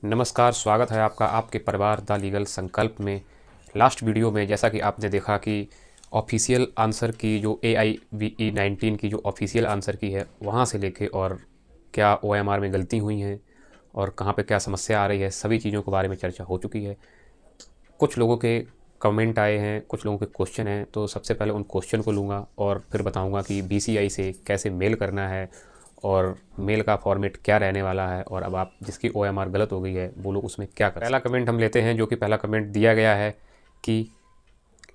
नमस्कार, स्वागत है आपका आपके परिवार द लीगल संकल्प में। लास्ट वीडियो में जैसा कि आपने देखा कि ऑफिशियल आंसर की जो AIVE19 की जो ऑफिशियल आंसर की है वहाँ से लेके और क्या OMR में गलती हुई हैं और कहाँ पे क्या समस्या आ रही है, सभी चीज़ों के बारे में चर्चा हो चुकी है। कुछ लोगों के कमेंट आए हैं, कुछ लोगों के क्वेश्चन हैं, तो सबसे पहले उन क्वेश्चन को लूँगा और फिर बताऊँगा कि BCI से कैसे मेल करना है और मेल का फॉर्मेट क्या रहने वाला है और अब आप जिसकी OMR गलत हो गई है वो लोग उसमें क्या करें। पहला कमेंट हम लेते हैं, जो कि पहला कमेंट दिया गया है कि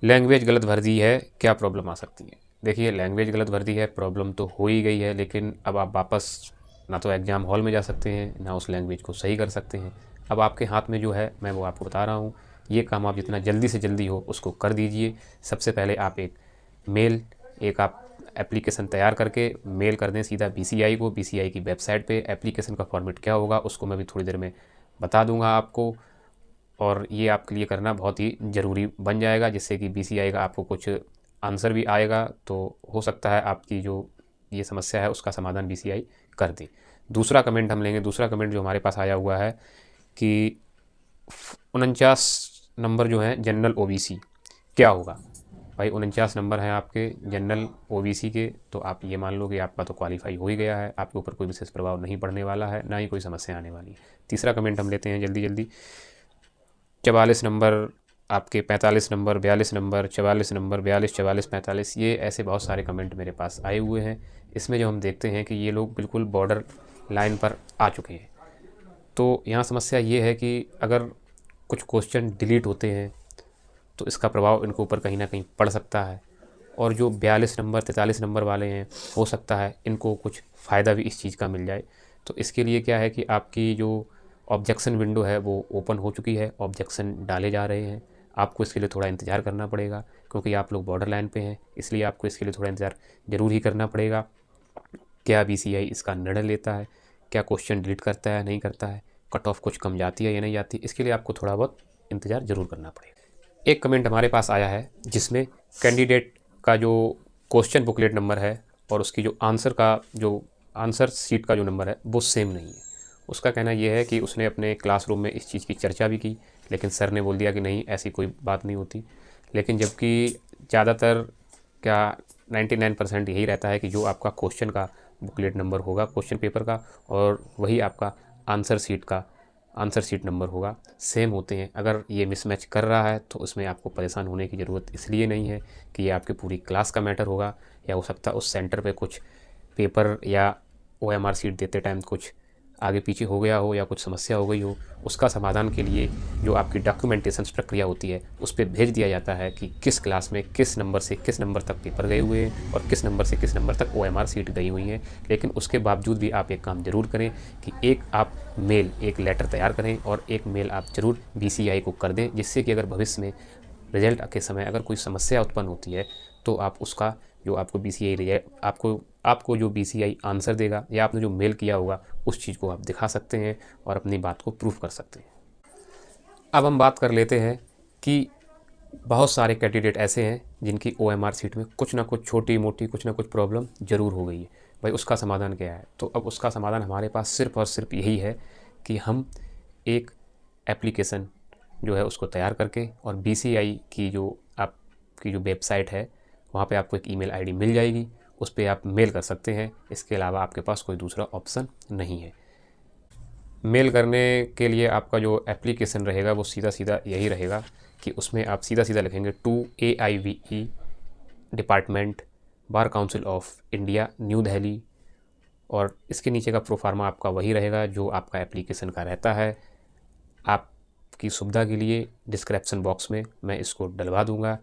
लैंग्वेज गलत भर दी है, क्या प्रॉब्लम आ सकती है। देखिए, लैंग्वेज गलत भर दी है, प्रॉब्लम तो हो ही गई है, लेकिन अब आप वापस ना तो एग्ज़ाम हॉल में जा सकते हैं ना उस लैंग्वेज को सही कर सकते हैं। अब आपके हाथ में जो है मैं वो आपको बता रहा हूँ, ये काम आप जितना जल्दी से जल्दी हो उसको कर दीजिए। सबसे पहले आप एक आप एप्लीकेशन तैयार करके मेल कर दें सीधा BCI को। BCI की वेबसाइट पे एप्लीकेशन का फॉर्मेट क्या होगा उसको मैं भी थोड़ी देर में बता दूंगा आपको, और ये आपके लिए करना बहुत ही ज़रूरी बन जाएगा, जिससे कि BCI का आपको कुछ आंसर भी आएगा, तो हो सकता है आपकी जो ये समस्या है उसका समाधान BCI कर दे। दूसरा कमेंट हम लेंगे। दूसरा कमेंट जो हमारे पास आया हुआ है कि 49 नंबर जो है जनरल OBC क्या होगा। भाई 49 नंबर हैं आपके जनरल OBC के, तो आप ये मान लो कि आपका तो क्वालिफाई हो ही गया है, आपके ऊपर कोई विशेष प्रभाव नहीं पड़ने वाला है, ना ही कोई समस्या आने वाली है। तीसरा कमेंट हम लेते हैं जल्दी जल्दी। 44 नंबर आपके, 45 नंबर, 42 नंबर, 44 नंबर, 42, 44, 45, ये ऐसे बहुत सारे कमेंट मेरे पास आए हुए हैं। इसमें जो हम देखते हैं कि ये लोग बिल्कुल बॉर्डर लाइन पर आ चुके हैं। तो यहाँ समस्या ये है कि अगर कुछ क्वेश्चन डिलीट होते हैं तो इसका प्रभाव इनके ऊपर कहीं ना कहीं पड़ सकता है, और जो 42 नंबर 43 नंबर वाले हैं हो सकता है इनको कुछ फ़ायदा भी इस चीज़ का मिल जाए। तो इसके लिए क्या है कि आपकी जो ऑब्जेक्शन विंडो है वो ओपन हो चुकी है, ऑब्जेक्शन डाले जा रहे हैं। आपको इसके लिए थोड़ा इंतज़ार करना पड़ेगा, क्योंकि आप लोग बॉर्डर लाइन पे हैं, इसलिए आपको इसके लिए थोड़ा इंतज़ार ज़रूर ही करना पड़ेगा। क्या BCI इसका निर्णय लेता है, क्या क्वेश्चन डिलीट करता है नहीं करता है, कट ऑफ कुछ कम जाती है या नहीं जाती, इसके लिए आपको थोड़ा बहुत इंतज़ार ज़रूर करना पड़ेगा। एक कमेंट हमारे पास आया है जिसमें कैंडिडेट का जो क्वेश्चन बुकलेट नंबर है और उसकी जो आंसर शीट का जो नंबर है वो सेम नहीं है। उसका कहना यह है कि उसने अपने क्लासरूम में इस चीज़ की चर्चा भी की, लेकिन सर ने बोल दिया कि नहीं, ऐसी कोई बात नहीं होती। लेकिन जबकि ज़्यादातर क्या 99% यही रहता है कि जो आपका क्वेश्चन का बुकलेट नंबर होगा क्वेश्चन पेपर का, और वही आपका आंसर शीट नंबर होगा, सेम होते हैं। अगर ये मिसमैच कर रहा है तो उसमें आपको परेशान होने की ज़रूरत इसलिए नहीं है कि ये आपकी पूरी क्लास का मैटर होगा, या हो सकता है उस सेंटर पे कुछ पेपर या OMR शीट देते टाइम कुछ आगे पीछे हो गया हो या कुछ समस्या हो गई हो। उसका समाधान के लिए जो आपकी डॉक्यूमेंटेशन प्रक्रिया होती है उस पर भेज दिया जाता है कि किस क्लास में किस नंबर से किस नंबर तक पेपर गए हुए हैं और किस नंबर से किस नंबर तक OMR शीट गई हुई हैं। लेकिन उसके बावजूद भी आप एक काम ज़रूर करें कि एक लेटर तैयार करें और एक मेल आप ज़रूर BCI को कर दें, जिससे कि अगर भविष्य में रिजल्ट के समय अगर कोई समस्या उत्पन्न होती है तो आप उसका जो आपको BCI आपको जो BCI आंसर देगा या आपने जो मेल किया होगा उस चीज़ को आप दिखा सकते हैं और अपनी बात को प्रूफ कर सकते हैं। अब हम बात कर लेते हैं कि बहुत सारे कैंडिडेट ऐसे हैं जिनकी OMR शीट में कुछ ना कुछ छोटी मोटी कुछ ना कुछ प्रॉब्लम ज़रूर हो गई है। भाई उसका समाधान क्या है? तो अब उसका समाधान हमारे पास सिर्फ़ और सिर्फ यही है कि हम एक एप्लीकेशन जो है उसको तैयार करके, और BCI की जो आपकी जो वेबसाइट है वहाँ पे आपको एक ईमेल आईडी मिल जाएगी, उस पर आप मेल कर सकते हैं। इसके अलावा आपके पास कोई दूसरा ऑप्शन नहीं है। मेल करने के लिए आपका जो एप्लीकेशन रहेगा वो सीधा सीधा यही रहेगा कि उसमें आप सीधा सीधा लिखेंगे to AIVE department bar council of India New Delhi, और इसके नीचे का प्रोफार्मा आपका वही रहेगा जो आपका एप्लीकेशन का रहता है। आपकी सुविधा के लिए डिस्क्रिप्शन बॉक्स में मैं इसको डलवा दूंगा,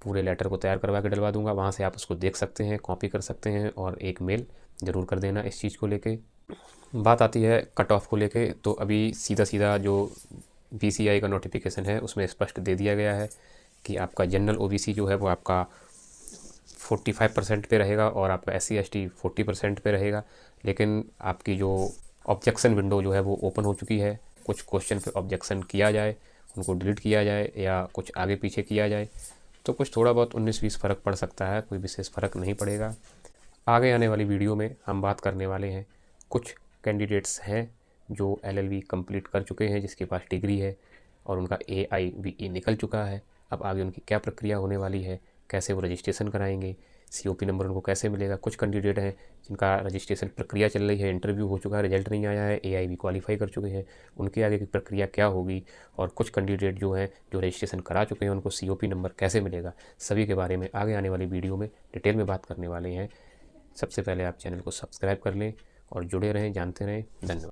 पूरे लेटर को तैयार करवा के डलवा दूंगा, वहाँ से आप उसको देख सकते हैं, कॉपी कर सकते हैं और एक मेल ज़रूर कर देना इस चीज़ को लेके। बात आती है कट ऑफ को लेके, तो अभी सीधा सीधा जो BCI का नोटिफिकेशन है उसमें स्पष्ट दे दिया गया है कि आपका जनरल OBC जो है वो आपका 45% पे रहेगा और आपका SC ST 40% पे रहेगा। लेकिन आपकी जो ऑब्जेक्शन विंडो जो है वो ओपन हो चुकी है। कुछ क्वेश्चन पे ऑब्जेक्शन किया जाए, उनको डिलीट किया जाए या कुछ आगे पीछे किया जाए तो कुछ थोड़ा बहुत 19-20 फ़र्क पड़ सकता है, कोई विशेष फ़र्क नहीं पड़ेगा। आगे आने वाली वीडियो में हम बात करने वाले हैं कुछ कैंडिडेट्स हैं जो LLB कंप्लीट कर चुके हैं, जिसके पास डिग्री है और उनका AIVE निकल चुका है। अब आगे उनकी क्या प्रक्रिया होने वाली है, कैसे वो रजिस्ट्रेशन कराएंगे, COP नंबर उनको कैसे मिलेगा। कुछ कैंडिडेट हैं जिनका रजिस्ट्रेशन प्रक्रिया चल रही है, इंटरव्यू हो चुका है, रिजल्ट नहीं आया है, AIV क्वालिफाई कर चुके हैं, उनके आगे की प्रक्रिया क्या होगी। और कुछ कैंडिडेट जो हैं जो रजिस्ट्रेशन करा चुके हैं, उनको COP नंबर कैसे मिलेगा, सभी के बारे में आगे आने वाली वीडियो में डिटेल में बात करने वाले हैं। सबसे पहले आप चैनल को सब्सक्राइब कर लें और जुड़े रहें, जानते रहें। धन्यवाद।